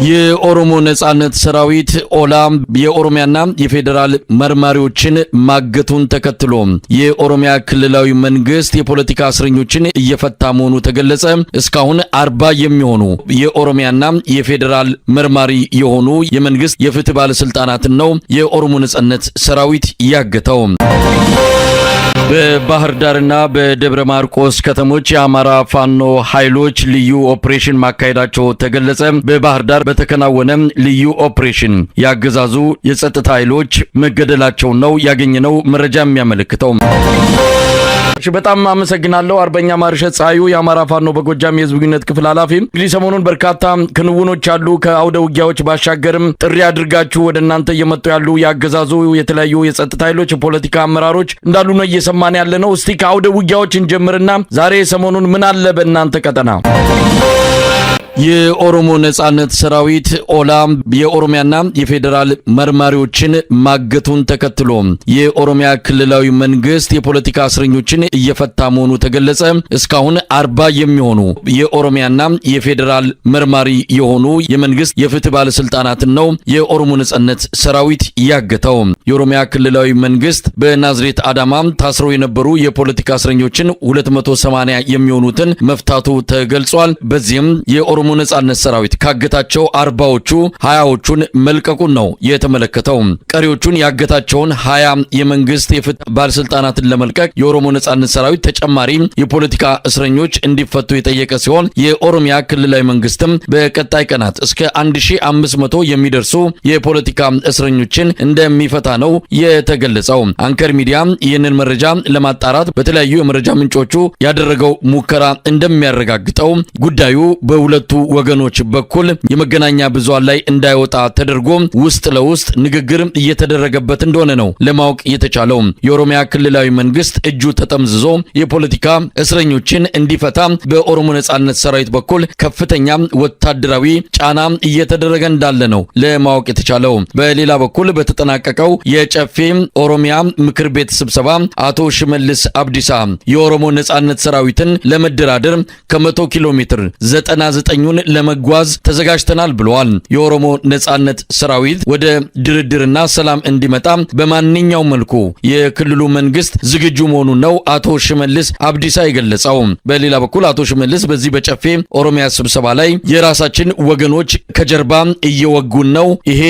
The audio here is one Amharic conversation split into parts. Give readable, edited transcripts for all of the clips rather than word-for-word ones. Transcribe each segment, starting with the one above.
የኦሮሞ ነጻነት ሰራዊት ኦላ የኦሮሚያና የፌደራል መርማሪዎችን ማገቱን ተከትሎ የኦሮሚያ ክልላዊ መንግስት የፖለቲካ እስረኞችን እየፈታ መሆኑ ተገለጸ። እስካሁን 40 የሚሆኑ የኦሮሚያና የፌደራል መርማሪ የሆኑ የመንግስት የፍትህ ባለስልጣናትን ነው የኦሮሞ ነጻነት ሰራዊት ያገተው። በባህር ዳርና በደብረ ማርቆስ ከተሞች የአማራ ፋኖ ኃይሎች ልዩ ኦፕሬሽን ማካሄዳቸው ተገለጸ። በባህር ዳር በተከናወነ ልዩ ኦፕሬሽን ያገዛዙ የጸጥታ ኃይሎች መገደላቸው ነው ያገኘነው መረጃ የሚያመለክተው። በጣም አመሰግናለሁ አርበኛ ማርሸት ፀሐዩ የአማራ ፋኖ በጎጃም የህዝብ ግንኙነት ክፍል ኃላፊ። እንግዲህ ሰሞኑን በርካታ ክንውኖች አሉ። ከአውደ ውጊያዎች ባሻገርም ጥሪ አድርጋችሁ ወደ እናንተ እየመጡ ያሉ ያገዛዙ የተለያዩ የጸጥታ ኃይሎች የፖለቲካ አመራሮች እንዳሉ ነው እየሰማን ያለነው። እስቲ ከአውደ ውጊያዎች እንጀምርና ዛሬ ሰሞኑን ምን አለ በእናንተ ቀጠና? የኦሮሞ ነጻነት ሰራዊት ኦላ የኦሮሚያና የፌደራል መርማሪዎችን ማገቱን ተከትሎ የኦሮሚያ ክልላዊ መንግስት የፖለቲካ እስረኞችን እየፈታ መሆኑ ተገለጸ። እስካሁን 40 የሚሆኑ የኦሮሚያና የፌደራል መርማሪ የሆኑ የመንግስት የፍትህ ባለስልጣናትን ነው የኦሮሞ ነጻነት ሰራዊት ያገተው። የኦሮሚያ ክልላዊ መንግስት በናዝሬት አዳማ ታስረው የነበሩ የፖለቲካ እስረኞችን 280 የሚሆኑትን መፍታቱ ተገልጿል። በዚህም የኦሮሞ ነጻነት ሰራዊት ካገታቸው 40ዎቹ 20ዎቹን መልቀቁን ነው የተመለከተው። ቀሪዎቹን ያገታቸውን 20 የመንግስት የፍትህ ባለስልጣናትን ለመልቀቅ የኦሮሞ ነጻነት ሰራዊት ተጨማሪ የፖለቲካ እስረኞች እንዲፈቱ የጠየቀ ሲሆን የኦሮሚያ ክልላዊ መንግስትም በቀጣይ ቀናት እስከ 1500 የሚደርሱ የፖለቲካ እስረኞችን እንደሚፈታ ነው የተገለጸው። አንከር ሚዲያ ይህንን መረጃ ለማጣራት በተለያዩ የመረጃ ምንጮቹ ያደረገው ሙከራ እንደሚያረጋግጠው ጉዳዩ በሁለቱ ወገኖች በኩል የመገናኛ ብዙሃን ላይ እንዳይወጣ ተደርጎ ውስጥ ለውስጥ ንግግር እየተደረገበት እንደሆነ ነው ለማወቅ የተቻለው። የኦሮሚያ ክልላዊ መንግስት እጁ ተጠምዝዞ የፖለቲካ እስረኞችን እንዲፈታ በኦሮሞ ነጻነት ሰራዊት በኩል ከፍተኛ ወታደራዊ ጫና እየተደረገ እንዳለ ነው ለማወቅ የተቻለው። በሌላ በኩል በተጠናቀቀው የጨፌ ኦሮሚያ ምክር ቤት ስብሰባ አቶ ሽመልስ አብዲሳ የኦሮሞ ነጻነት ሰራዊትን ለመደራደር ከ100 ኪሎ ሜትር 99ን ለመጓዝ ተዘጋጅተናል ብለዋል። የኦሮሞ ነጻነት ሰራዊት ወደ ድርድርና ሰላም እንዲመጣ በማንኛውም መልኩ የክልሉ መንግስት ዝግጁ መሆኑን ነው አቶ ሽመልስ አብዲሳ የገለጸው። በሌላ በኩል አቶ ሽመልስ በዚህ በጨፌ ኦሮሚያ ስብሰባ ላይ የራሳችን ወገኖች ከጀርባ እየወጉን ነው፣ ይሄ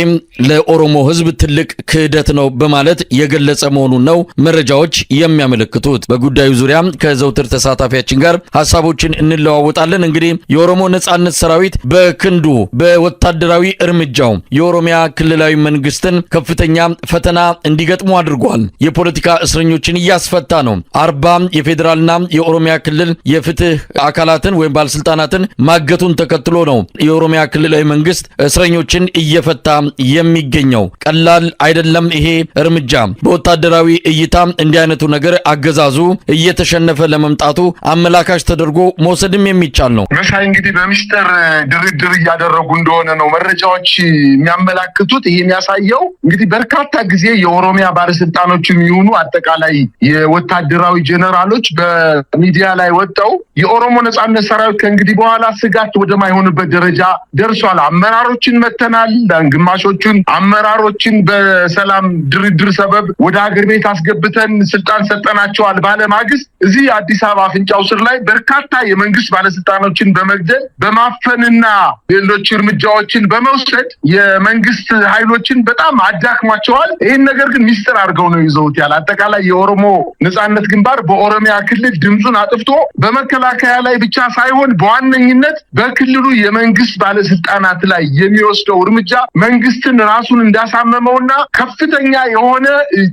ለኦሮሞ ህዝብ ትልቅ ክህደት ነው በማለት የገለጸ መሆኑን ነው መረጃዎች የሚያመለክቱት። በጉዳዩ ዙሪያ ከዘውትር ተሳታፊያችን ጋር ሀሳቦችን እንለዋወጣለን። እንግዲህ የኦሮሞ ነጻነት ሰራዊት በክንዱ በወታደራዊ እርምጃው የኦሮሚያ ክልላዊ መንግስትን ከፍተኛ ፈተና እንዲገጥሙ አድርጓል። የፖለቲካ እስረኞችን እያስፈታ ነው። 40 የፌደራልና የኦሮሚያ ክልል የፍትህ አካላትን ወይም ባለስልጣናትን ማገቱን ተከትሎ ነው የኦሮሚያ ክልላዊ መንግስት እስረኞችን እየፈታ የሚገኘው። ቀላል አይደለም ይሄ እርምጃ። በወታደራዊ እይታ እንዲህ አይነቱ ነገር አገዛዙ እየተሸነፈ ለመምጣቱ አመላካሽ ተደርጎ መውሰድም የሚቻል ነው። እንግዲህ በሚስጥር ድርድር እያደረጉ እንደሆነ ነው መረጃዎች የሚያመላክቱት። ይሄ የሚያሳየው እንግዲህ በርካታ ጊዜ የኦሮሚያ ባለስልጣኖችም ይሁኑ አጠቃላይ የወታደራዊ ጄኔራሎች በሚዲያ ላይ ወጥተው የኦሮሞ ነጻነት ሰራዊት ከእንግዲህ በኋላ ስጋት ወደማይሆንበት ደረጃ ደርሷል፣ አመራሮችን መተናል፣ ግማሾቹን አመራሮችን በሰላም ድርድር ሰበብ ወደ ሀገር ቤት አስገብተን ስልጣን ሰጠናቸዋል ባለ ማግስት እዚህ አዲስ አበባ አፍንጫው ስር ላይ በርካታ የመንግስት ባለስልጣኖችን በመግደል በማፈንና ሌሎች እርምጃዎችን በመውሰድ የመንግስት ኃይሎችን በጣም አዳክሟቸዋል። ይህን ነገር ግን ሚስጥር አድርገው ነው ይዘውት ያለ። አጠቃላይ የኦሮሞ ነጻነት ግንባር በኦሮሚያ ክልል ድምፁን አጥፍቶ በመከላከያ ላይ ብቻ ሳይሆን በዋነኝነት በክልሉ የመንግስት ባለስልጣናት ላይ የሚወስደው እርምጃ መንግስትን ራሱን እንዳሳመመውና ከፍተኛ የሆነ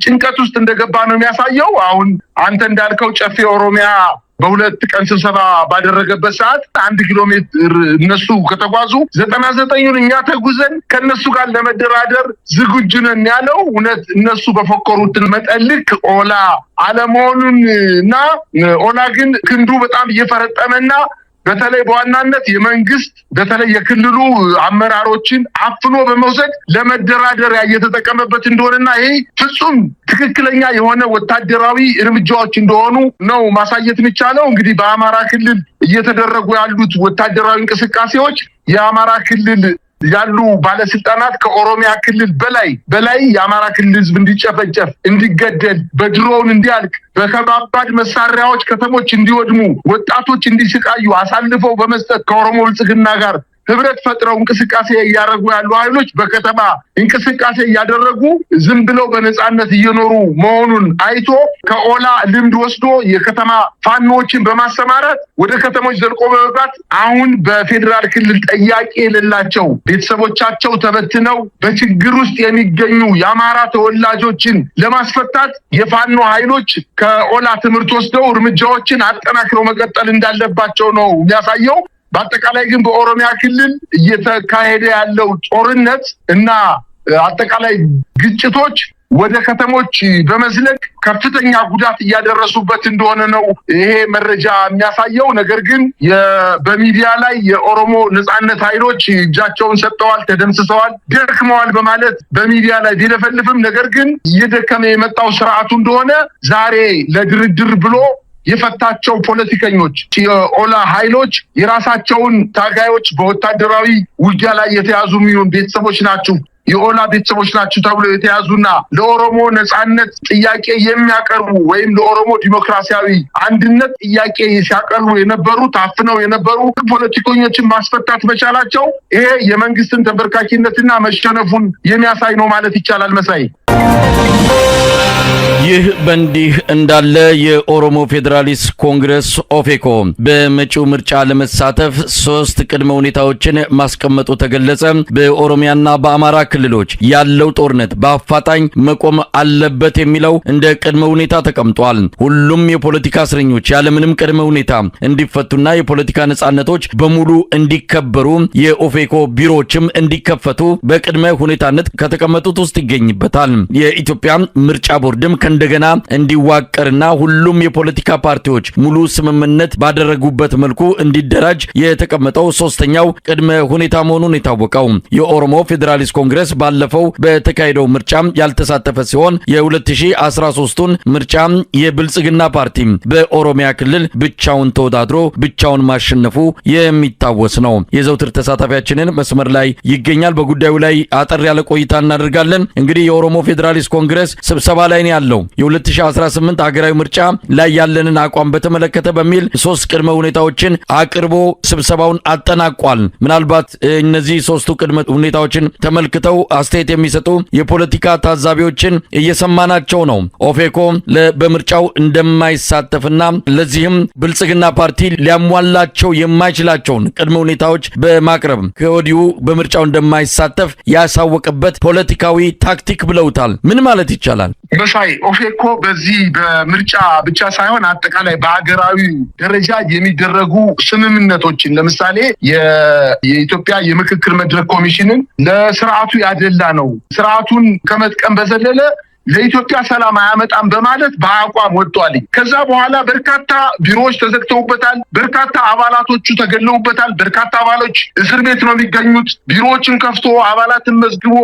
ጭንቀት ውስጥ እንደገባ ነው የሚያሳየው። አሁን አንተ እንዳልከው ጨፌ ኦሮሚያ በሁለት ቀን ስብሰባ ባደረገበት ሰዓት 1 ኪሎ ሜትር እነሱ ከተጓዙ 99ን እኛ ተጉዘን ከነሱ ጋር ለመደራደር ዝግጁ ነን ያለው እውነት እነሱ በፈከሩት መጠን ልክ ኦላ አለመሆኑንና ኦላ ግን ክንዱ በጣም እየፈረጠመና በተለይ በዋናነት የመንግስት በተለይ የክልሉ አመራሮችን አፍኖ በመውሰድ ለመደራደሪያ እየተጠቀመበት እንደሆነና ይሄ ፍጹም ትክክለኛ የሆነ ወታደራዊ እርምጃዎች እንደሆኑ ነው ማሳየት የሚቻለው። እንግዲህ በአማራ ክልል እየተደረጉ ያሉት ወታደራዊ እንቅስቃሴዎች የአማራ ክልል ያሉ ባለስልጣናት ከኦሮሚያ ክልል በላይ የአማራ ክልል ህዝብ እንዲጨፈጨፍ፣ እንዲገደል፣ በድሮን እንዲያልቅ፣ በከባድ መሳሪያዎች ከተሞች እንዲወድሙ፣ ወጣቶች እንዲስቃዩ አሳልፈው በመስጠት ከኦሮሞ ብልጽግና ጋር ህብረት ፈጥረው እንቅስቃሴ እያደረጉ ያሉ ኃይሎች በከተማ እንቅስቃሴ እያደረጉ ዝም ብለው በነጻነት እየኖሩ መሆኑን አይቶ ከኦላ ልምድ ወስዶ የከተማ ፋኖችን በማሰማራት ወደ ከተሞች ዘልቆ በመግባት አሁን በፌዴራል ክልል ጥያቄ የሌላቸው ቤተሰቦቻቸው ተበትነው በችግር ውስጥ የሚገኙ የአማራ ተወላጆችን ለማስፈታት የፋኖ ኃይሎች ከኦላ ትምህርት ወስደው እርምጃዎችን አጠናክረው መቀጠል እንዳለባቸው ነው የሚያሳየው። በአጠቃላይ ግን በኦሮሚያ ክልል እየተካሄደ ያለው ጦርነት እና አጠቃላይ ግጭቶች ወደ ከተሞች በመዝለቅ ከፍተኛ ጉዳት እያደረሱበት እንደሆነ ነው ይሄ መረጃ የሚያሳየው። ነገር ግን በሚዲያ ላይ የኦሮሞ ነጻነት ኃይሎች እጃቸውን ሰጥተዋል፣ ተደምስሰዋል፣ ደክመዋል በማለት በሚዲያ ላይ ቢለፈልፍም ነገር ግን እየደከመ የመጣው ስርዓቱ እንደሆነ ዛሬ ለድርድር ብሎ የፈታቸው ፖለቲከኞች የኦላ ኃይሎች የራሳቸውን ታጋዮች በወታደራዊ ውጊያ ላይ የተያዙ የሚሆን ቤተሰቦች ናቸው የኦላ ቤተሰቦች ናቸው ተብሎ የተያዙና ለኦሮሞ ነጻነት ጥያቄ የሚያቀርቡ ወይም ለኦሮሞ ዲሞክራሲያዊ አንድነት ጥያቄ ሲያቀርቡ የነበሩ ታፍነው የነበሩ ፖለቲከኞችን ማስፈታት መቻላቸው ይሄ የመንግስትን ተበርካኪነትና መሸነፉን የሚያሳይ ነው ማለት ይቻላል። መሳይ ይህ በእንዲህ እንዳለ የኦሮሞ ፌዴራሊስት ኮንግረስ ኦፌኮ በመጪው ምርጫ ለመሳተፍ 3 ቅድመ ሁኔታዎችን ማስቀመጡ ተገለጸ። በኦሮሚያና በአማራ ክልሎች ያለው ጦርነት በአፋጣኝ መቆም አለበት የሚለው እንደ ቅድመ ሁኔታ ተቀምጧል። ሁሉም የፖለቲካ እስረኞች ያለምንም ቅድመ ሁኔታ እንዲፈቱና የፖለቲካ ነጻነቶች በሙሉ እንዲከበሩ የኦፌኮ ቢሮዎችም እንዲከፈቱ በቅድመ ሁኔታነት ከተቀመጡት ውስጥ ይገኝበታል። የኢትዮጵያ ምርጫ ቦርድም እንደገና እንዲዋቀርና ሁሉም የፖለቲካ ፓርቲዎች ሙሉ ስምምነት ባደረጉበት መልኩ እንዲደራጅ የተቀመጠው 3ኛው ቅድመ ሁኔታ መሆኑን የታወቀው የኦሮሞ ፌዴራሊስት ኮንግረስ ባለፈው በተካሄደው ምርጫ ያልተሳተፈ ሲሆን የ2013ቱን ምርጫ የብልጽግና ፓርቲ በኦሮሚያ ክልል ብቻውን ተወዳድሮ ብቻውን ማሸነፉ የሚታወስ ነው። የዘውትር ተሳታፊያችንን መስመር ላይ ይገኛል። በጉዳዩ ላይ አጠር ያለ ቆይታ እናደርጋለን። እንግዲህ የኦሮሞ ፌዴራሊስት ኮንግረስ ስብሰባ ላይ ነው ያለው። የ2018 ሀገራዊ ምርጫ ላይ ያለንን አቋም በተመለከተ በሚል 3 ቅድመ ሁኔታዎችን አቅርቦ ስብሰባውን አጠናቋል። ምናልባት እነዚህ 3ቱ ቅድመ ሁኔታዎችን ተመልክተው አስተያየት የሚሰጡ የፖለቲካ ታዛቢዎችን እየሰማናቸው ነው። ኦፌኮ በምርጫው እንደማይሳተፍና ለዚህም ብልጽግና ፓርቲ ሊያሟላቸው የማይችላቸውን ቅድመ ሁኔታዎች በማቅረብ ከወዲሁ በምርጫው እንደማይሳተፍ ያሳወቀበት ፖለቲካዊ ታክቲክ ብለውታል። ምን ማለት ይቻላል? መሳይ ኦፌኮ በዚህ በምርጫ ብቻ ሳይሆን አጠቃላይ በሀገራዊ ደረጃ የሚደረጉ ስምምነቶችን ለምሳሌ የኢትዮጵያ የምክክር መድረክ ኮሚሽንን ለስርዓቱ ያደላ ነው፣ ስርዓቱን ከመጥቀም በዘለለ ለኢትዮጵያ ሰላም አያመጣም በማለት በአቋም ወጥቷል። ከዛ በኋላ በርካታ ቢሮዎች ተዘግተውበታል፣ በርካታ አባላቶቹ ተገለውበታል፣ በርካታ አባሎች እስር ቤት ነው የሚገኙት። ቢሮዎችን ከፍቶ አባላትን መዝግቦ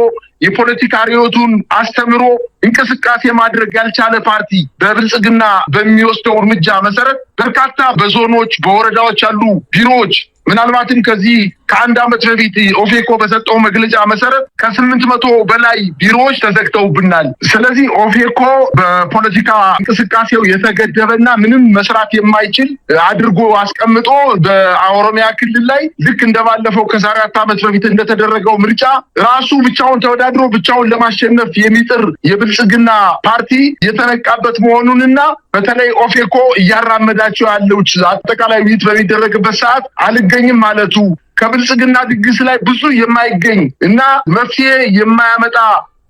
የፖለቲካ ርዕዮቱን አስተምሮ እንቅስቃሴ ማድረግ ያልቻለ ፓርቲ በብልጽግና በሚወስደው እርምጃ መሰረት በርካታ በዞኖች በወረዳዎች ያሉ ቢሮዎች ምናልባትም ከዚህ ከአንድ ዓመት በፊት ኦፌኮ በሰጠው መግለጫ መሰረት ከ800 በላይ ቢሮዎች ተዘግተውብናል። ስለዚህ ኦፌኮ በፖለቲካ እንቅስቃሴው የተገደበና ምንም መስራት የማይችል አድርጎ አስቀምጦ በኦሮሚያ ክልል ላይ ልክ እንደባለፈው ከዛሬ 4 ዓመት በፊት እንደተደረገው ምርጫ ራሱ ብቻውን ተወዳድሮ ብቻውን ለማሸነፍ የሚጥር የብልጽግና ፓርቲ የተነቃበት መሆኑንና በተለይ ኦፌኮ እያራመዳቸው ያለው አጠቃላይ ውይይት በሚደረግበት ሰዓት አልገኝም ማለቱ ከብልጽግና ድግስ ላይ ብዙ የማይገኝ እና መፍትሄ የማያመጣ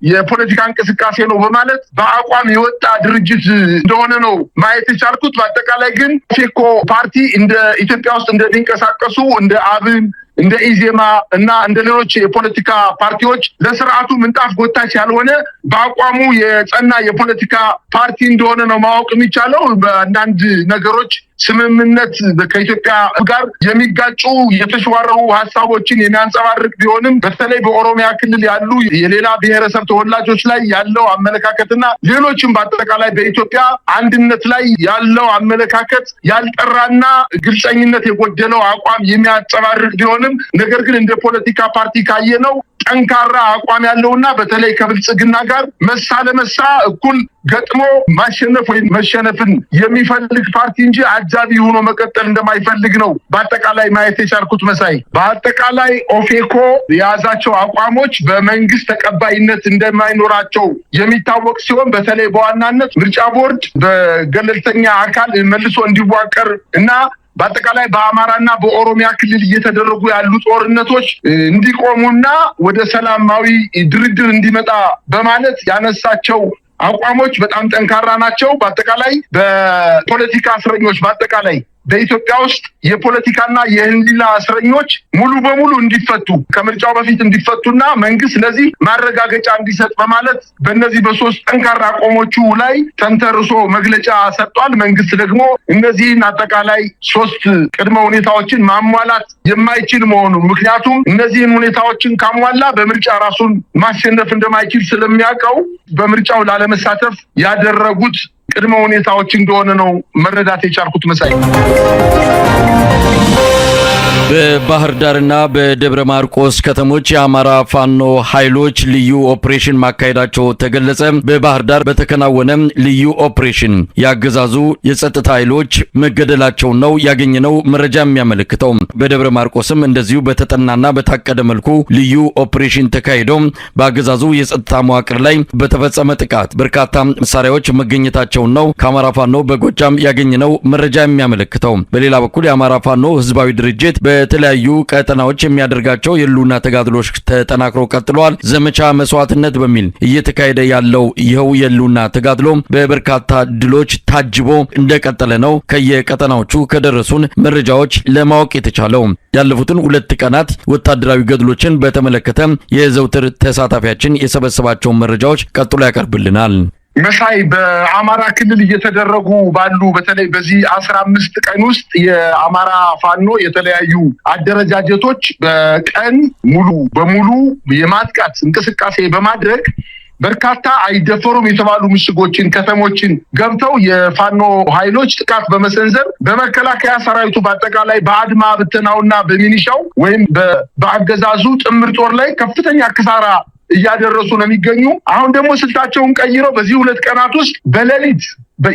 የፖለቲካ እንቅስቃሴ ነው በማለት በአቋም የወጣ ድርጅት እንደሆነ ነው ማየት የቻልኩት። በአጠቃላይ ግን ኦፌኮ ፓርቲ እንደ ኢትዮጵያ ውስጥ እንደሚንቀሳቀሱ እንደ አብን እንደ ኢዜማ እና እንደ ሌሎች የፖለቲካ ፓርቲዎች ለስርዓቱ ምንጣፍ ጎታች ያልሆነ በአቋሙ የጸና የፖለቲካ ፓርቲ እንደሆነ ነው ማወቅ የሚቻለው። በአንዳንድ ነገሮች ስምምነት ከኢትዮጵያ ጋር የሚጋጩ የተሸዋረሩ ሐሳቦችን የሚያንጸባርቅ ቢሆንም በተለይ በኦሮሚያ ክልል ያሉ የሌላ ብሔረሰብ ተወላጆች ላይ ያለው አመለካከትና ሌሎችም በአጠቃላይ በኢትዮጵያ አንድነት ላይ ያለው አመለካከት ያልጠራና ግልጸኝነት የጎደለው አቋም የሚያንጸባርቅ ቢሆንም ነገር ግን እንደ ፖለቲካ ፓርቲ ካየነው ጠንካራ አቋም ያለውና በተለይ ከብልጽግና ጋር መሳ ለመሳ እኩል ገጥሞ ማሸነፍ ወይ መሸነፍን የሚፈልግ ፓርቲ እንጂ አጃቢ ሆኖ መቀጠል እንደማይፈልግ ነው በአጠቃላይ ማየት የቻልኩት። መሳይ በአጠቃላይ ኦፌኮ የያዛቸው አቋሞች በመንግስት ተቀባይነት እንደማይኖራቸው የሚታወቅ ሲሆን በተለይ በዋናነት ምርጫ ቦርድ በገለልተኛ አካል መልሶ እንዲዋቀር እና በአጠቃላይ በአማራና በኦሮሚያ ክልል እየተደረጉ ያሉ ጦርነቶች እንዲቆሙና ወደ ሰላማዊ ድርድር እንዲመጣ በማለት ያነሳቸው አቋሞች በጣም ጠንካራ ናቸው። በአጠቃላይ በፖለቲካ እስረኞች በአጠቃላይ በኢትዮጵያ ውስጥ የፖለቲካና የህሊና እስረኞች ሙሉ በሙሉ እንዲፈቱ ከምርጫው በፊት እንዲፈቱና መንግስት ለዚህ ማረጋገጫ እንዲሰጥ በማለት በእነዚህ በሶስት ጠንካራ አቋሞቹ ላይ ተንተርሶ መግለጫ ሰጥቷል። መንግስት ደግሞ እነዚህን አጠቃላይ ሶስት ቅድመ ሁኔታዎችን ማሟላት የማይችል መሆኑ ምክንያቱም እነዚህን ሁኔታዎችን ካሟላ በምርጫ ራሱን ማሸነፍ እንደማይችል ስለሚያውቀው በምርጫው ላለመሳተፍ ያደረጉት ቅድመ ሁኔታዎች እንደሆነ ነው መረዳት የቻልኩት። መሳይ በባህር ዳርና በደብረ ማርቆስ ከተሞች የአማራ ፋኖ ኃይሎች ልዩ ኦፕሬሽን ማካሄዳቸው ተገለጸ። በባህር ዳር በተከናወነ ልዩ ኦፕሬሽን ያገዛዙ የጸጥታ ኃይሎች መገደላቸውን ነው ያገኘነው መረጃ የሚያመለክተው። በደብረ ማርቆስም እንደዚሁ በተጠናና በታቀደ መልኩ ልዩ ኦፕሬሽን ተካሂዶ በአገዛዙ የጸጥታ መዋቅር ላይ በተፈጸመ ጥቃት በርካታ መሳሪያዎች መገኘታቸውን ነው ከአማራ ፋኖ በጎጃም ያገኘነው መረጃ የሚያመለክተው። በሌላ በኩል የአማራ ፋኖ ህዝባዊ ድርጅት በተለያዩ ቀጠናዎች የሚያደርጋቸው የሉና ተጋድሎች ተጠናክሮ ቀጥለዋል። ዘመቻ መስዋዕትነት በሚል እየተካሄደ ያለው ይኸው የሉና ተጋድሎ በበርካታ ድሎች ታጅቦ እንደቀጠለ ነው ከየቀጠናዎቹ ከደረሱን መረጃዎች ለማወቅ የተቻለው። ያለፉትን 2 ቀናት ወታደራዊ ገድሎችን በተመለከተ የዘውትር ተሳታፊያችን የሰበሰባቸውን መረጃዎች ቀጥሎ ያቀርብልናል። መሳይ በአማራ ክልል እየተደረጉ ባሉ በተለይ በዚህ 15 ቀን ውስጥ የአማራ ፋኖ የተለያዩ አደረጃጀቶች በቀን ሙሉ በሙሉ የማጥቃት እንቅስቃሴ በማድረግ በርካታ አይደፈሩም የተባሉ ምሽጎችን ከተሞችን ገብተው የፋኖ ኃይሎች ጥቃት በመሰንዘር በመከላከያ ሰራዊቱ በአጠቃላይ በአድማ ብተናውና በሚኒሻው ወይም በአገዛዙ ጥምር ጦር ላይ ከፍተኛ ክሳራ እያደረሱ ነው የሚገኙ። አሁን ደግሞ ስልታቸውን ቀይረው በዚህ 2 ቀናት ውስጥ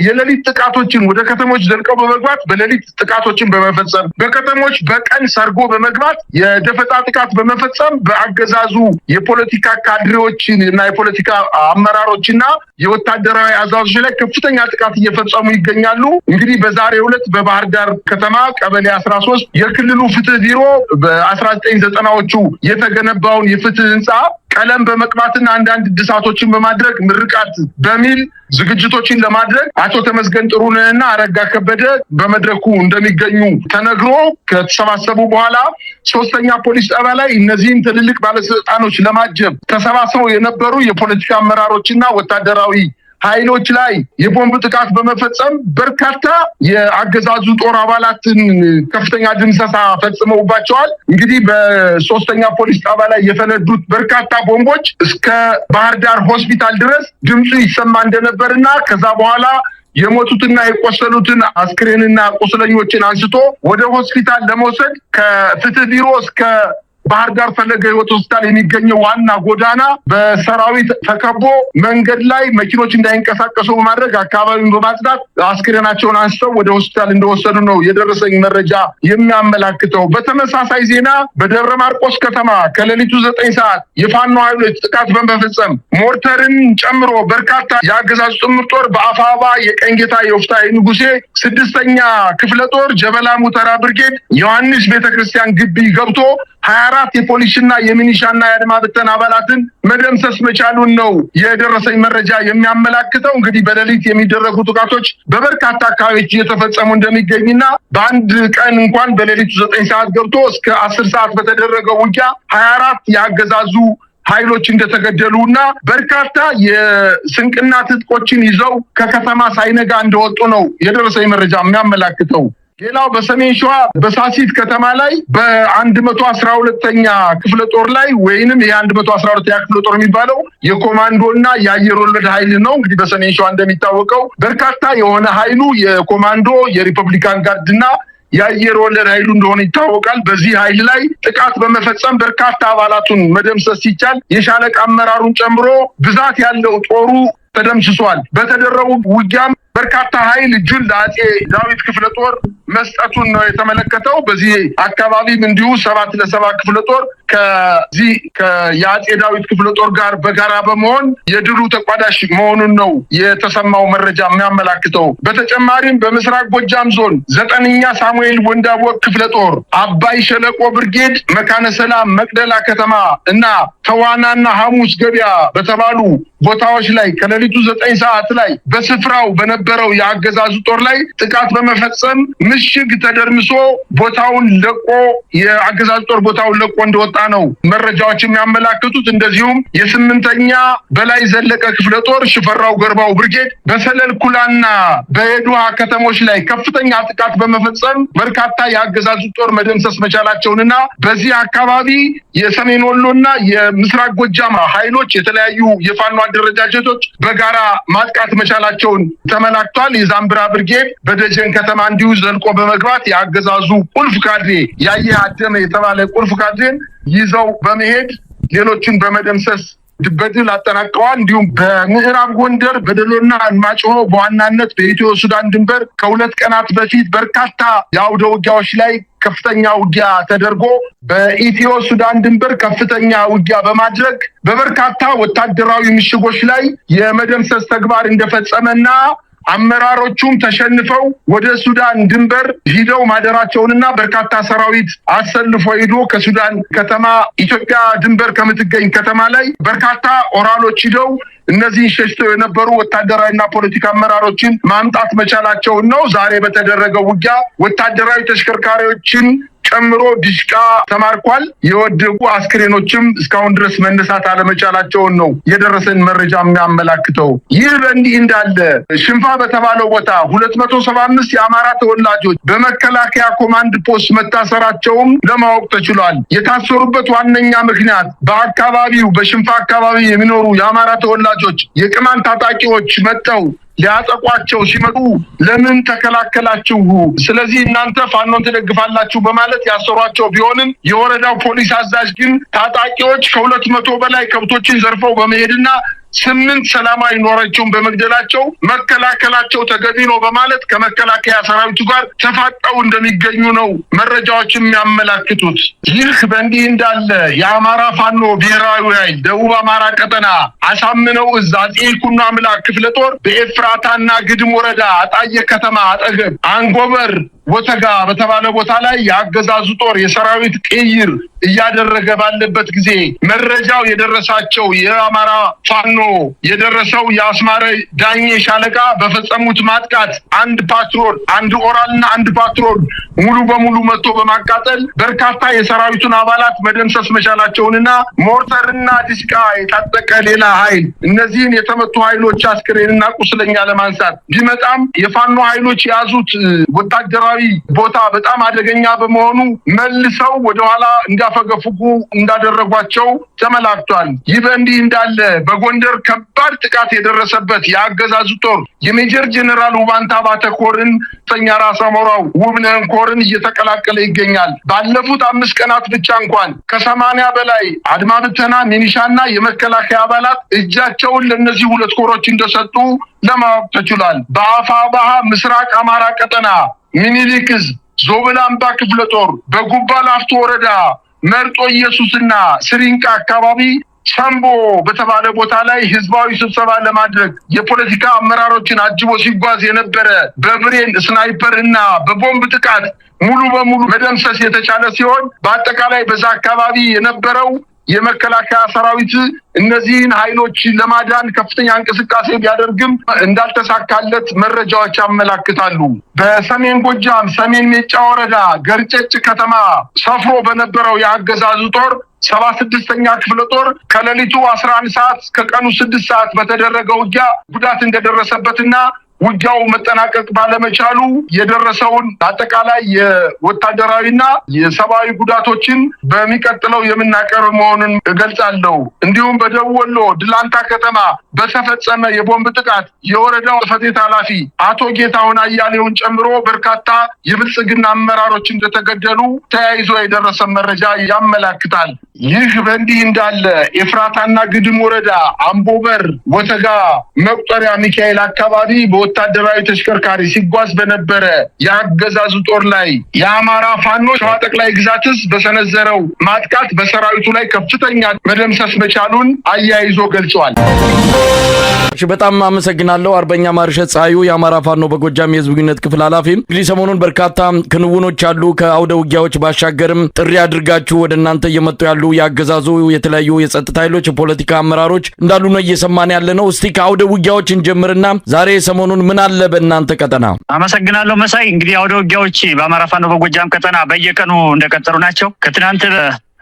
የሌሊት ጥቃቶችን ወደ ከተሞች ዘልቀው በመግባት በሌሊት ጥቃቶችን በመፈጸም በከተሞች በቀን ሰርጎ በመግባት የደፈጣ ጥቃት በመፈጸም በአገዛዙ የፖለቲካ ካድሬዎችን እና የፖለቲካ አመራሮችና የወታደራዊ አዛዦች ላይ ከፍተኛ ጥቃት እየፈጸሙ ይገኛሉ። እንግዲህ በዛሬው ዕለት በባህር ዳር ከተማ ቀበሌ 13 የክልሉ ፍትህ ቢሮ በ1990ዎቹ የተገነባውን የፍትህ ህንፃ ቀለም በመቅባትና አንዳንድ እድሳቶችን በማድረግ ምርቃት በሚል ዝግጅቶችን ለማድረግ አቶ ተመስገን ጥሩነህና አረጋ ከበደ በመድረኩ እንደሚገኙ ተነግሮ ከተሰባሰቡ በኋላ 3ኛ ፖሊስ ጣቢያ ላይ እነዚህን ትልልቅ ባለስልጣኖች ለማጀብ ተሰባስበው የነበሩ የፖለቲካ አመራሮችና ወታደራዊ ኃይሎች ላይ የቦምብ ጥቃት በመፈጸም በርካታ የአገዛዙ ጦር አባላትን ከፍተኛ ድምሰሳ ፈጽመውባቸዋል። እንግዲህ በ3ኛ ፖሊስ ጣቢያ ላይ የፈነዱት በርካታ ቦምቦች እስከ ባህር ዳር ሆስፒታል ድረስ ድምፁ ይሰማ እንደነበርና ከዛ በኋላ የሞቱትና የቆሰሉትን አስክሬንና ቁስለኞችን አንስቶ ወደ ሆስፒታል ለመውሰድ ከፍትህ ቢሮ እስከ ባህር ዳር ፈለገ ህይወት ሆስፒታል የሚገኘው ዋና ጎዳና በሰራዊት ተከቦ መንገድ ላይ መኪኖች እንዳይንቀሳቀሱ በማድረግ አካባቢውን በማጽዳት አስክሬናቸውን አንስተው ወደ ሆስፒታል እንደወሰዱ ነው የደረሰኝ መረጃ የሚያመላክተው። በተመሳሳይ ዜና በደብረ ማርቆስ ከተማ ከሌሊቱ 9 ሰዓት የፋኖ ኃይሎች ጥቃት በመፈጸም ሞርተርን ጨምሮ በርካታ የአገዛዙ ጥምር ጦር በአፋባ የቀኝጌታ የወፍታዊ ንጉሴ 6ኛ ክፍለ ጦር ጀበላ ሙተራ ብርጌድ ዮሐንስ ቤተክርስቲያን ግቢ ገብቶ 24 የፖሊስና የሚኒሻና የአድማ ብተና አባላትን መደምሰስ መቻሉን ነው የደረሰኝ መረጃ የሚያመላክተው። እንግዲህ በሌሊት የሚደረጉ ጥቃቶች በበርካታ አካባቢዎች እየተፈጸሙ እንደሚገኝና በአንድ ቀን እንኳን በሌሊቱ 9 ሰዓት ገብቶ እስከ 10 ሰዓት በተደረገው ውጊያ 24 የአገዛዙ ኃይሎች እንደተገደሉና በርካታ የስንቅና ትጥቆችን ይዘው ከከተማ ሳይነጋ እንደወጡ ነው የደረሰኝ መረጃ የሚያመላክተው። ሌላው በሰሜን ሸዋ በሳሲት ከተማ ላይ በ112ኛ ክፍለ ጦር ላይ ወይንም የ112ኛ ክፍለ ጦር የሚባለው የኮማንዶና የአየር ወለድ ኃይል ነው። እንግዲህ በሰሜን ሸዋ እንደሚታወቀው በርካታ የሆነ ኃይሉ የኮማንዶ የሪፐብሊካን ጋርድና የአየር ወለድ ኃይሉ እንደሆነ ይታወቃል። በዚህ ኃይል ላይ ጥቃት በመፈጸም በርካታ አባላቱን መደምሰስ ሲቻል የሻለቃ አመራሩን ጨምሮ ብዛት ያለው ጦሩ ተደምስሷል። በተደረጉ ውጊያም በርካታ ኃይል እጁን ለአጼ ዳዊት ክፍለ ጦር መስጠቱን ነው የተመለከተው። በዚህ አካባቢም እንዲሁ 7-7 ክፍለ ጦር ከዚህ የአጼ ዳዊት ክፍለ ጦር ጋር በጋራ በመሆን የድሉ ተቋዳሽ መሆኑን ነው የተሰማው መረጃ የሚያመላክተው። በተጨማሪም በምስራቅ ጎጃም ዞን 9ኛ ሳሙኤል ወንዳቦቅ ክፍለ ጦር አባይ ሸለቆ ብርጌድ መካነ ሰላም፣ መቅደላ ከተማ እና ተዋናና ሐሙስ ገበያ በተባሉ ቦታዎች ላይ ከሌሊቱ 9 ሰዓት ላይ በስፍራው በነበረው የአገዛዙ ጦር ላይ ጥቃት በመፈጸም ምሽግ ተደርምሶ ቦታውን ለቆ የአገዛዙ ጦር ቦታውን ለቆ እንደወጣ ነው መረጃዎች የሚያመላክቱት። እንደዚሁም የ8ኛ በላይ ዘለቀ ክፍለ ጦር ሽፈራው ገርባው ብርጌድ በሰለል ኩላና በየዱሃ ከተሞች ላይ ከፍተኛ ጥቃት በመፈጸም በርካታ የአገዛዙ ጦር መደምሰስ መቻላቸውንና በዚህ አካባቢ የሰሜን ወሎና የምስራቅ ጎጃም ኃይሎች የተለያዩ የፋኖ አደረጃጀቶች በጋራ ማጥቃት መቻላቸውን ተመላክቷል። የዛምብራ ብርጌድ በደጀን ከተማ እንዲሁ ዘልቆ በመግባት የአገዛዙ ቁልፍ ካድሬ ያየ አደመ የተባለ ቁልፍ ካድሬን ይዘው በመሄድ ሌሎችን በመደምሰስ በድል አጠናቀዋል። እንዲሁም በምዕራብ ጎንደር በደሎና አልማጭሆ በዋናነት በኢትዮ ሱዳን ድንበር ከ2 ቀናት በፊት በርካታ የአውደ ውጊያዎች ላይ ከፍተኛ ውጊያ ተደርጎ በኢትዮ ሱዳን ድንበር ከፍተኛ ውጊያ በማድረግ በበርካታ ወታደራዊ ምሽጎች ላይ የመደምሰስ ተግባር እንደፈጸመና አመራሮቹም ተሸንፈው ወደ ሱዳን ድንበር ሂደው ማደራቸውንና በርካታ ሰራዊት አሰልፎ ሄዶ ከሱዳን ከተማ ኢትዮጵያ ድንበር ከምትገኝ ከተማ ላይ በርካታ ኦራሎች ሂደው እነዚህ ሸሽተው የነበሩ ወታደራዊና ፖለቲካ አመራሮችን ማምጣት መቻላቸውን ነው። ዛሬ በተደረገው ውጊያ ወታደራዊ ተሽከርካሪዎችን ጨምሮ ዲሽቃ ተማርኳል። የወደቁ አስክሬኖችም እስካሁን ድረስ መነሳት አለመቻላቸውን ነው የደረሰን መረጃ የሚያመላክተው። ይህ በእንዲህ እንዳለ ሽንፋ በተባለው ቦታ 275 የአማራ ተወላጆች በመከላከያ ኮማንድ ፖስት መታሰራቸውም ለማወቅ ተችሏል። የታሰሩበት ዋነኛ ምክንያት በአካባቢው በሽንፋ አካባቢ የሚኖሩ የአማራ ተወላጆች የቅማንት ታጣቂዎች መጥተው ሊያጠቋቸው ሲመጡ ለምን ተከላከላችሁ? ስለዚህ እናንተ ፋኖን ትደግፋላችሁ በማለት ያሰሯቸው ቢሆንም የወረዳው ፖሊስ አዛዥ ግን ታጣቂዎች ከ200 በላይ ከብቶችን ዘርፈው በመሄድና 8 ሰላማዊ ኗሪዎችን በመግደላቸው መከላከላቸው ተገቢ ነው በማለት ከመከላከያ ሰራዊቱ ጋር ተፋጠው እንደሚገኙ ነው መረጃዎች የሚያመላክቱት። ይህ በእንዲህ እንዳለ የአማራ ፋኖ ብሔራዊ ኃይል ደቡብ አማራ ቀጠና አሳምነው እዝ አፄ ይኩኖ አምላክ ክፍለ ጦር በኤፍራታና ግድም ወረዳ አጣየ ከተማ አጠገብ አንጎበር ወተጋ በተባለ ቦታ ላይ የአገዛዙ ጦር የሰራዊት ቅይር እያደረገ ባለበት ጊዜ መረጃው የደረሳቸው የአማራ ፋኖ የደረሰው የአስማረ ዳኜ ሻለቃ በፈጸሙት ማጥቃት አንድ ፓትሮል፣ አንድ ኦራልና አንድ ፓትሮል ሙሉ በሙሉ መጥቶ በማቃጠል በርካታ የሰራዊቱን አባላት መደምሰስ መቻላቸውንና ሞርተርና ዲስቃ የታጠቀ ሌላ ኃይል እነዚህን የተመቱ ኃይሎች አስክሬንና ቁስለኛ ለማንሳት ቢመጣም የፋኖ ኃይሎች የያዙት ወታደራዊ ቦታ በጣም አደገኛ በመሆኑ መልሰው ወደኋላ እንዲያፈገፍጉ እንዳደረጓቸው ተመላክቷል። ይህ በእንዲህ እንዳለ በጎንደር ከባድ ጥቃት የደረሰበት የአገዛዙ ጦር የሜጀር ጀነራል ውባንታ ባተኮርን ተኛ ራስ አሞራው ውብነህን ኮርን እየተቀላቀለ ይገኛል። ባለፉት 5 ቀናት ብቻ እንኳን ከ80 በላይ አድማ ብተና ሚኒሻና የመከላከያ አባላት እጃቸውን ለነዚህ 2 ኮሮች እንደሰጡ ለማወቅ ተችሏል። በአፋባሃ ምስራቅ አማራ ቀጠና ሚኒሊክ ዕዝ ዞብላምባ ክፍለ ጦር በጉባ ላፍቶ ወረዳ መርጦ ኢየሱስና ስሪንቃ አካባቢ ሻምቦ በተባለ ቦታ ላይ ህዝባዊ ስብሰባ ለማድረግ የፖለቲካ አመራሮችን አጅቦ ሲጓዝ የነበረ በብሬን ስናይፐር እና በቦምብ ጥቃት ሙሉ በሙሉ መደምሰስ የተቻለ ሲሆን በአጠቃላይ በዛ አካባቢ የነበረው የመከላከያ ሰራዊት እነዚህን ኃይሎች ለማዳን ከፍተኛ እንቅስቃሴ ቢያደርግም እንዳልተሳካለት መረጃዎች ያመላክታሉ። በሰሜን ጎጃም ሰሜን ሜጫ ወረዳ ገርጨጭ ከተማ ሰፍሮ በነበረው የአገዛዙ ጦር 76ኛ ክፍለ ጦር ከሌሊቱ 11 ሰዓት እስከ ቀኑ 6 ሰዓት በተደረገው ውጊያ ጉዳት እንደደረሰበትና ውጊያው መጠናቀቅ ባለመቻሉ የደረሰውን አጠቃላይ የወታደራዊና የሰብአዊ ጉዳቶችን በሚቀጥለው የምናቀርብ መሆኑን እገልጻለሁ። እንዲሁም በደቡብ ወሎ ድላንታ ከተማ በተፈጸመ የቦምብ ጥቃት የወረዳው ጽሕፈት ቤት ኃላፊ አቶ ጌታሁን አያሌውን ጨምሮ በርካታ የብልጽግና አመራሮች እንደተገደሉ ተያይዞ የደረሰ መረጃ ያመላክታል። ይህ በእንዲህ እንዳለ ኤፍራታና ግድም ወረዳ አምቦበር ወተጋ መቁጠሪያ ሚካኤል አካባቢ ወታደራዊ ተሽከርካሪ ሲጓዝ በነበረ የአገዛዙ ጦር ላይ የአማራ ፋኖ ሸዋ ጠቅላይ ግዛት በሰነዘረው ማጥቃት በሰራዊቱ ላይ ከፍተኛ መደምሰስ መቻሉን አያይዞ ገልጿል። በጣም አመሰግናለሁ። አርበኛ ማርሸት ፀሐዩ የአማራ ፋኖ በጎጃም የህዝብ ግንኙነት ክፍል ኃላፊ። እንግዲህ ሰሞኑን በርካታ ክንውኖች አሉ። ከአውደ ውጊያዎች ባሻገርም ጥሪ አድርጋችሁ ወደ እናንተ እየመጡ ያሉ ያገዛዙ የተለያዩ የጸጥታ ኃይሎች የፖለቲካ አመራሮች እንዳሉ ነው እየሰማን ያለ ነው። እስቲ ከአውደ ውጊያዎች እንጀምርና ዛሬ ሰሞኑን ምን አለ በእናንተ ቀጠና? አመሰግናለሁ መሳይ። እንግዲህ አውደ ውጊያዎች በአማራ ፋኖ በጎጃም ቀጠና በየቀኑ እንደቀጠሉ ናቸው። ከትናንት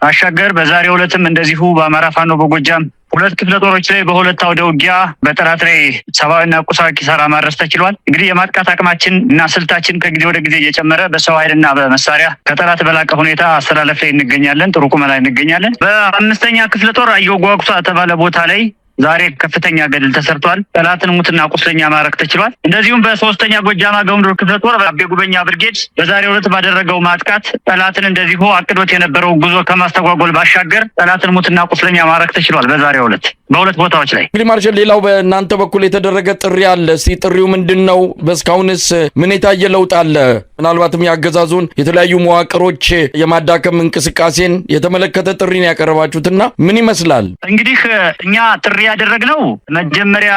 አሻገር በዛሬው ዕለትም እንደዚሁ በአማራ ፋኖ በጎጃም ሁለት ክፍለ ጦሮች ላይ በሁለት አውደ ውጊያ በጠላት ላይ ሰብአዊና ቁሳዊ ኪሳራ ማድረስ ተችሏል። እንግዲህ የማጥቃት አቅማችን እና ስልታችን ከጊዜ ወደ ጊዜ እየጨመረ በሰው ኃይልና በመሳሪያ ከጠላት በላቀ ሁኔታ አስተላለፍ ላይ እንገኛለን። ጥሩ ቁመና ላይ እንገኛለን። በ5ኛ ክፍለ ጦር አየሁ ጓጉሳ ተባለ ቦታ ላይ ዛሬ ከፍተኛ ገድል ተሰርቷል። ጠላትን ሙትና ቁስለኛ ማረክ ተችሏል። እንደዚሁም በ3ኛ ጎጃም አገው ምድር ክፍለ ጦር አቤ ጉበኛ ብርጌድ በዛሬው ዕለት ባደረገው ማጥቃት ጠላትን እንደዚሁ አቅዶት የነበረው ጉዞ ከማስተጓጎል ባሻገር ጠላትን ሙትና ቁስለኛ ማረክ ተችሏል። በዛሬው ዕለት በሁለት ቦታዎች ላይ እንግዲህ ማርሻል፣ ሌላው በእናንተ በኩል የተደረገ ጥሪ አለ። እስቲ ጥሪው ምንድነው? በስካሁንስ ምን የታየ ለውጥ አለ? ምናልባትም ያገዛዙን የተለያዩ መዋቅሮች የማዳከም እንቅስቃሴን የተመለከተ ጥሪ ነው ያቀረባችሁትና ምን ይመስላል? እንግዲህ እኛ ጥሪ ያደረግነው መጀመሪያ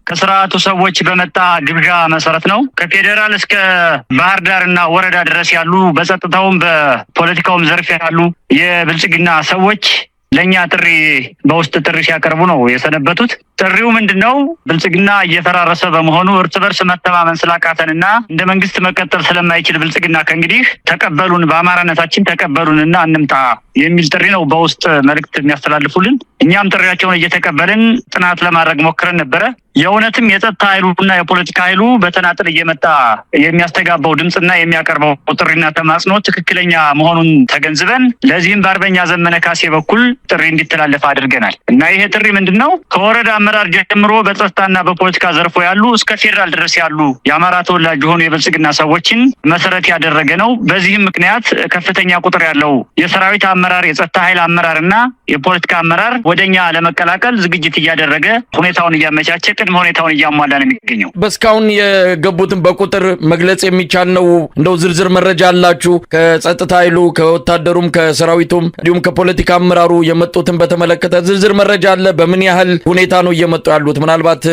ከስርዓቱ ሰዎች በመጣ ግብዣ መሰረት ነው። ከፌዴራል እስከ ባህር ዳርና ወረዳ ድረስ ያሉ በጸጥታውም በፖለቲካውም ዘርፍ ያሉ የብልጽግና ሰዎች ለኛ ጥሪ በውስጥ ጥሪ ሲያቀርቡ ነው የሰነበቱት። ጥሪው ምንድነው? ብልጽግና እየፈራረሰ በመሆኑ እርስ በርስ መተማመን ስላቃተንና እንደ መንግስት መቀጠል ስለማይችል ብልጽግና ከእንግዲህ ተቀበሉን፣ በአማራነታችን ተቀበሉንና እንምጣ የሚል ጥሪ ነው በውስጥ መልእክት የሚያስተላልፉልን። እኛም ጥሪያቸውን እየተቀበልን ጥናት ለማድረግ ሞክረን ነበረ። የእውነትም የጸጥታ ኃይሉና የፖለቲካ ኃይሉ በተናጥል እየመጣ የሚያስተጋባው ድምፅና የሚያቀርበው ጥሪና ተማጽኖ ትክክለኛ መሆኑን ተገንዝበን ለዚህም በአርበኛ ዘመነ ካሴ በኩል ጥሪ እንዲተላለፍ አድርገናል እና ይሄ ጥሪ ምንድነው? ከወረዳ አመራር ጀምሮ በጸጥታና በፖለቲካ ዘርፎ ያሉ እስከ ፌዴራል ድረስ ያሉ የአማራ ተወላጅ የሆኑ የብልጽግና ሰዎችን መሰረት ያደረገ ነው። በዚህም ምክንያት ከፍተኛ ቁጥር ያለው የሰራዊት አመራር፣ የጸጥታ ኃይል አመራርና የፖለቲካ አመራር ወደኛ ለመቀላቀል ዝግጅት እያደረገ ሁኔታውን እያመቻቸ ቅድመ ሁኔታውን እያሟላ ነው የሚገኘው። በስካሁን የገቡትን በቁጥር መግለጽ የሚቻል ነው? እንደው ዝርዝር መረጃ አላችሁ? ከጸጥታ ኃይሉ ከወታደሩም ከሰራዊቱም እንዲሁም ከፖለቲካ አመራሩ የመጡትን በተመለከተ ዝርዝር መረጃ አለ? በምን ያህል ሁኔታ ነው እየመጡ ያሉት? ምናልባት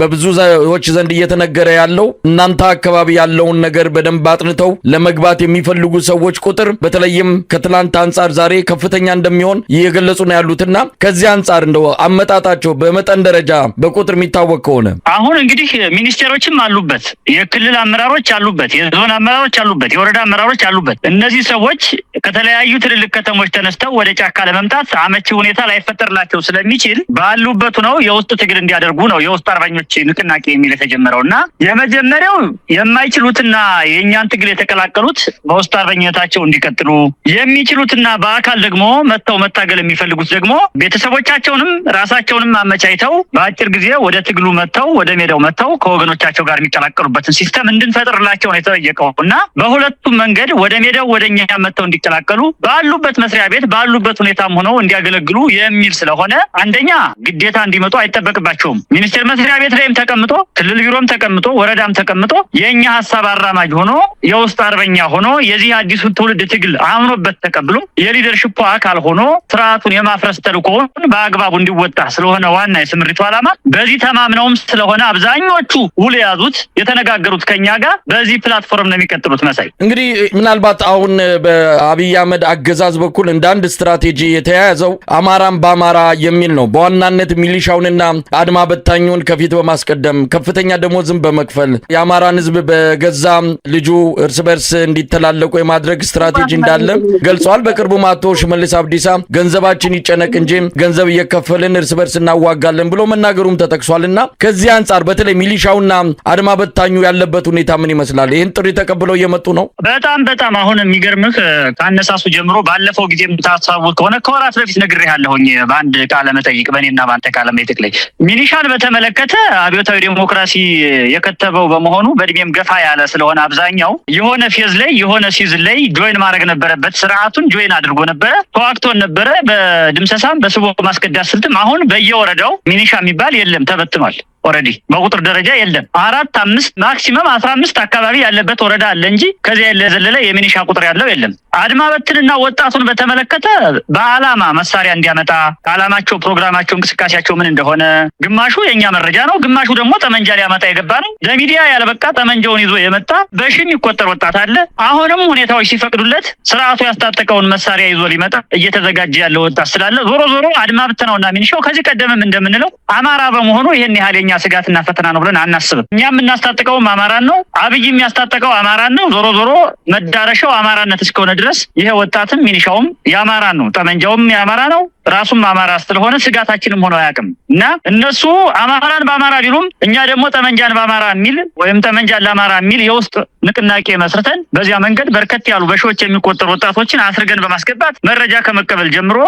በብዙ ሰዎች ዘንድ እየተነገረ ያለው እናንተ አካባቢ ያለውን ነገር በደንብ አጥንተው ለመግባት የሚፈልጉ ሰዎች ቁጥር በተለይም ከትላንት አንጻር ዛሬ ከፍተኛ እንደሚሆን እየገለጹ ነው ያሉትና ከዚህ አንጻር እንደው አመጣጣቸው በመጠን ደረጃ በቁጥር የሚታወቅ ከሆነ አሁን እንግዲህ ሚኒስቴሮችም አሉበት፣ የክልል አመራሮች አሉበት፣ የዞን አመራሮች አሉበት፣ የወረዳ አመራሮች አሉበት። እነዚህ ሰዎች ከተለያዩ ትልልቅ ከተሞች ተነስተው ወደ ጫካ ለመምጣት አመቺ ሁኔታ ላይፈጠርላቸው ስለሚችል ባሉበት ነው የውስጥ ትግል እንዲያደርጉ ነው የውስጥ አርበኞች ንቅናቄ የሚል የተጀመረው እና የመጀመሪያው የማይችሉትና የእኛን ትግል የተቀላቀሉት በውስጥ አርበኝነታቸው እንዲቀጥሉ የሚችሉትና በአካል ደግሞ መጥተው መታገል የሚፈልጉት ደግሞ ቤተሰቦቻቸውንም ራሳቸውንም አመቻይተው በአጭር ጊዜ ወደ ትግሉ መጥተው ወደ ሜዳው መጥተው ከወገኖቻቸው ጋር የሚቀላቀሉበትን ሲስተም እንድንፈጥርላቸው ነው የተጠየቀው እና በሁለቱም መንገድ ወደ ሜዳው ወደኛ መጥተው እንዲቀላቀሉ ባሉበት መስሪያ ቤት ባሉበት ሁኔታም ሆነው እንዲያገለግሉ የሚል ስለሆነ አንደኛ ግዴታ እንዲመጡ አይጠበቅባቸውም። ሚኒስቴር መስሪያ ቤት ላይም ተቀምጦ ክልል ቢሮም ተቀምጦ ወረዳም ተቀምጦ የኛ ሐሳብ አራማጅ ሆኖ የውስጥ አርበኛ ሆኖ የዚህ አዲሱ ትውልድ ትግል አምኖበት ተቀብሎ የሊደርሺፕ አካል ሆኖ ስርዓቱን የማፍረስ ተልዕኮውን በአግባቡ እንዲወጣ ስለሆነ ዋና የስምሪቱ ዓላማ በዚህ ተማምነውም ስለሆነ አብዛኞቹ ውል የያዙት የተነጋገሩት ከኛ ጋር በዚህ ፕላትፎርም ነው የሚቀጥሉት። መሳይ እንግዲህ ምናልባት አሁን በአብይ አህመድ አገዛዝ በኩል እንደ አንድ ስትራቴጂ የተያያዘው አማራም በአማራ የሚል ነው። በዋናነት ሚሊሻውንና አድማ በታኙን ከፊት በማስቀደም ከፍተኛ ደሞዝን በመክፈል የአማራን ሕዝብ በገዛ ልጁ እርስ በርስ እንዲተላለቁ የማድረግ ስትራቴጂ እንዳለ ገልጿል። በቅርቡም አቶ ሽመልስ አብዲሳ ገንዘባችን ይጨነቅ እንጂ ገንዘብ እየከፈልን እርስ በርስ እናዋጋለን ብሎ መናገሩም ተጠቅሷልና ከዚህ አንጻር በተለይ ሚሊሻውና አድማ በታኙ ያለበት ሁኔታ ምን ይመስላል? ይህን ጥሪ ተቀብለው እየመጡ ነው? በጣም አሁን የሚገርምህ ካነሳሱ ጀምሮ ባለፈው ጊዜ የምታሳውቅ ከሆነ ከወራት በፊት ነግሬሃለሁኝ በአንድ ቃለ መጠይቅ በእኔና በአንተ ቃለ መጠይቅ ላይ ሚሊሻን በተመለከተ አብዮታዊ ዲሞክራሲ የከተበው በመሆኑ በእድሜም ገፋ ያለ ስለሆነ አብዛኛው የሆነ ፌዝ ላይ የሆነ ሲዝን ላይ ጆይን ማድረግ ነበረበት። ስርዓቱን ጆይን አድርጎ ነበረ፣ ተዋግቶን ነበረ በድምሰሳም በስቦ ማስከዳት ስልትም። አሁን በየወረዳው ሚሊሻ የሚባል የለም፣ ተበትኗል። ኦሬዲ በቁጥር ደረጃ የለም። 4 5 ማክሲመም 15 አካባቢ ያለበት ወረዳ አለ እንጂ ከዚያ የለዘለለ የሚኒሻ ቁጥር ያለው የለም። አድማ በትንና ወጣቱን በተመለከተ በአላማ መሳሪያ እንዲያመጣ ከአላማቸው ፕሮግራማቸው እንቅስቃሴያቸው ምን እንደሆነ ግማሹ የኛ መረጃ ነው፣ ግማሹ ደግሞ ጠመንጃ ሊያመጣ የገባ ነው። ለሚዲያ ያለበቃ ጠመንጃውን ይዞ የመጣ በሺ የሚቆጠር ወጣት አለ። አሁንም ሁኔታዎች ሲፈቅዱለት ስርዓቱ ያስታጠቀውን መሳሪያ ይዞ ሊመጣ እየተዘጋጀ ያለ ወጣት ስላለ ዞሮ አድማ በትናውና ሚኒሻው ከዚህ ቀደምም እንደምንለው አማራ በመሆኑ ይሄን ያህል ስጋትና ፈተና ነው ብለን አናስብም። እኛ የምናስታጥቀውም አማራን ነው፣ አብይ የሚያስታጥቀው አማራን ነው። ዞሮ መዳረሻው አማራነት እስከሆነ ድረስ ይሄ ወጣትም ሚኒሻውም የአማራ ነው፣ ጠመንጃውም የአማራ ነው፣ ራሱም አማራ ስለሆነ ስጋታችንም ሆኖ አያውቅም። እና እነሱ አማራን በአማራ ቢሉም እኛ ደግሞ ጠመንጃን በአማራ የሚል ወይም ጠመንጃን ለአማራ የሚል የውስጥ ንቅናቄ መስርተን በዚያ መንገድ በርከት ያሉ በሺዎች የሚቆጠሩ ወጣቶችን አስርገን በማስገባት መረጃ ከመቀበል ጀምሮ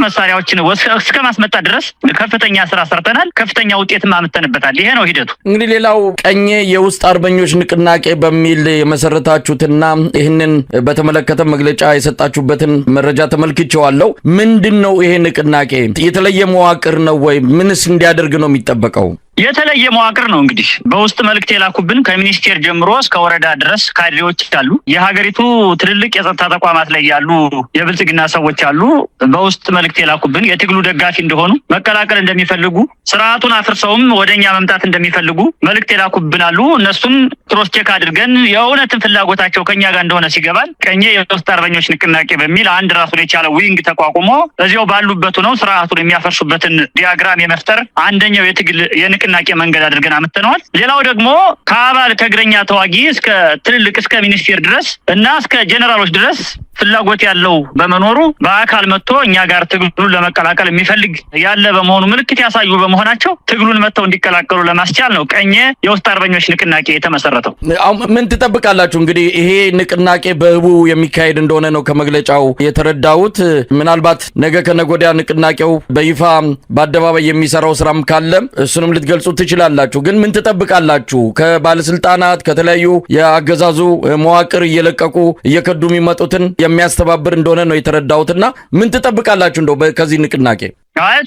መሳሪያዎችን እስከ ማስመጣት ድረስ ከፍተኛ ስራ ሰርተናል። ከፍተኛ ውጤትም አምጥተንበታል። ይሄ ነው ሂደቱ። እንግዲህ ሌላው ቀኜ የውስጥ አርበኞች ንቅናቄ በሚል የመሰረታችሁትና ይህንን በተመለከተ መግለጫ የሰጣችሁበትን መረጃ ተመልክቼዋለሁ። ምንድነው ይሄ ንቅናቄ? የተለየ መዋቅር ነው ወይ? ምንስ እንዲያደርግ ነው የሚጠበቀው? የተለየ መዋቅር ነው። እንግዲህ በውስጥ መልእክት የላኩብን ከሚኒስቴር ጀምሮ እስከ ወረዳ ድረስ ካድሬዎች አሉ። የሀገሪቱ ትልልቅ የጸጥታ ተቋማት ላይ ያሉ የብልጽግና ሰዎች አሉ። በውስጥ መልእክት የላኩብን የትግሉ ደጋፊ እንደሆኑ መቀላቀል እንደሚፈልጉ ስርዓቱን አፍርሰውም ወደኛ መምጣት እንደሚፈልጉ መልእክት የላኩብን አሉ። እነሱን ክሮስ ቼክ አድርገን የእውነትን ፍላጎታቸው ከኛ ጋር እንደሆነ ሲገባል ቀኜ የውስጥ አርበኞች ንቅናቄ በሚል አንድ ራሱን የቻለ ዊንግ ተቋቁሞ እዚያው ባሉበት ነው ስርዓቱን የሚያፈርሱበትን ዲያግራም የመፍጠር አንደኛው የትግል ንቅናቄ መንገድ አድርገን አመጣነዋል። ሌላው ደግሞ ከአባል ከእግረኛ ተዋጊ እስከ ትልልቅ እስከ ሚኒስቴር ድረስ እና እስከ ጄኔራሎች ድረስ ፍላጎት ያለው በመኖሩ በአካል መጥቶ እኛ ጋር ትግሉን ለመቀላቀል የሚፈልግ ያለ በመሆኑ ምልክት ያሳዩ በመሆናቸው ትግሉን መጥተው እንዲቀላቀሉ ለማስቻል ነው ቀኜ የውስጥ አርበኞች ንቅናቄ የተመሰረተው። ምን ትጠብቃላችሁ? እንግዲህ ይሄ ንቅናቄ በህቡ የሚካሄድ እንደሆነ ነው ከመግለጫው የተረዳሁት። ምናልባት ነገ ከነገ ወዲያ ንቅናቄው በይፋ በአደባባይ የሚሰራው ስራም ካለ እሱንም ልትገልጹ ትችላላችሁ። ግን ምን ትጠብቃላችሁ? ከባለስልጣናት ከተለያዩ የአገዛዙ መዋቅር እየለቀቁ እየከዱ የሚመጡትን የሚያስተባብር እንደሆነ ነው የተረዳሁትና ምን ትጠብቃላችሁ እንደው ከዚህ ንቅናቄ?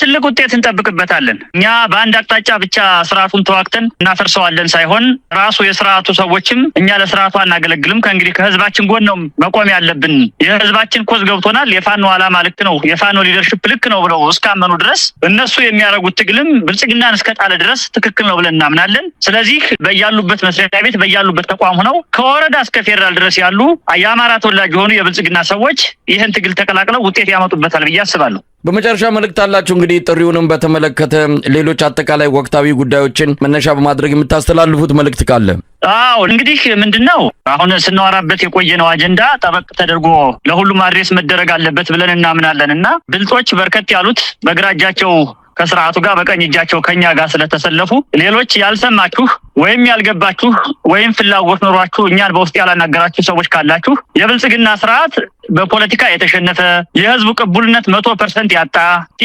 ትልቅ ውጤት እንጠብቅበታለን። እኛ በአንድ አቅጣጫ ብቻ ስርዓቱን ተዋግተን እናፈርሰዋለን ሳይሆን ራሱ የስርዓቱ ሰዎችም እኛ ለስርዓቱ አናገለግልም፣ ከእንግዲህ ከህዝባችን ጎን ነው መቆም ያለብን፣ የህዝባችን ኮዝ ገብቶናል፣ የፋኖ ዓላማ ልክ ነው፣ የፋኖ ሊደርሽፕ ልክ ነው ብለው እስካመኑ ድረስ እነሱ የሚያደርጉት ትግልም ብልጽግናን እስከጣለ ድረስ ትክክል ነው ብለን እናምናለን። ስለዚህ በያሉበት መስሪያ ቤት በያሉበት ተቋም ሆነው ከወረዳ እስከ ፌዴራል ድረስ ያሉ የአማራ ተወላጅ የሆኑ የብልጽግና ሰዎች ይህን ትግል ተቀላቅለው ውጤት ያመጡበታል ብዬ አስባለሁ። በመጨረሻ መልእክት አላችሁ? እንግዲህ ጥሪውንም በተመለከተ ሌሎች አጠቃላይ ወቅታዊ ጉዳዮችን መነሻ በማድረግ የምታስተላልፉት መልእክት ካለ? እንግዲህ ምንድነው አሁን ስናወራበት የቆየነው አጀንዳ ጠበቅ ተደርጎ ለሁሉም አድሬስ መደረግ አለበት ብለን እናምናለን እና ብልጦች በርከት ያሉት በግራ እጃቸው ከስርዓቱ ጋር በቀኝ እጃቸው ከኛ ጋር ስለተሰለፉ ሌሎች ያልሰማችሁ ወይም ያልገባችሁ ወይም ፍላጎት ኖሯችሁ እኛን በውስጥ ያላናገራችሁ ሰዎች ካላችሁ የብልጽግና ስርዓት በፖለቲካ የተሸነፈ የህዝቡ ቅቡልነት 100% ያጣ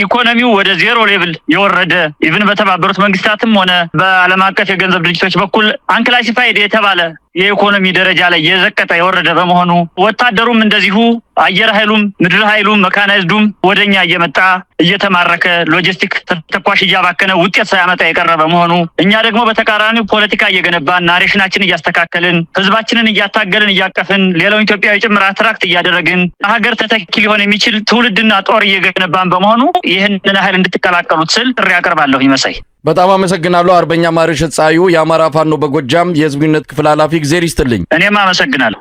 ኢኮኖሚው ወደ ዜሮ ሌቭል የወረደ ኢቭን በተባበሩት መንግስታትም ሆነ በዓለም አቀፍ የገንዘብ ድርጅቶች በኩል አንክላሲፋይድ የተባለ የኢኮኖሚ ደረጃ ላይ የዘቀጠ የወረደ በመሆኑ ወታደሩም እንደዚሁ አየር ኃይሉም ምድር ኃይሉም መካናይዝዱም ወደኛ እየመጣ እየተማረከ ሎጂስቲክ ተተኳሽ እያባከነ ውጤት ሳያመጣ የቀረበ በመሆኑ እኛ ደግሞ በተቃራኒው ፖለቲካ እየገነባን ናሬሽናችን እያስተካከልን ህዝባችንን እያታገልን እያቀፍን ሌላው ኢትዮጵያዊ ጭምር አትራክት እያደረግን ሀገር ተተኪ ሊሆን የሚችል ትውልድና ጦር እየገነባን በመሆኑ ይህንን ኃይል እንድትቀላቀሉት ስል ጥሪ አቀርባለሁ። ይመሳይ በጣም አመሰግናለሁ። አርበኛ ማርሸት ፀሐዩ የአማራ ፋኖ በጎጃም የህዝብ ግንኙነት ክፍል ኃላፊ፣ እግዚአብሔር ይስጥልኝ። እኔም አመሰግናለሁ።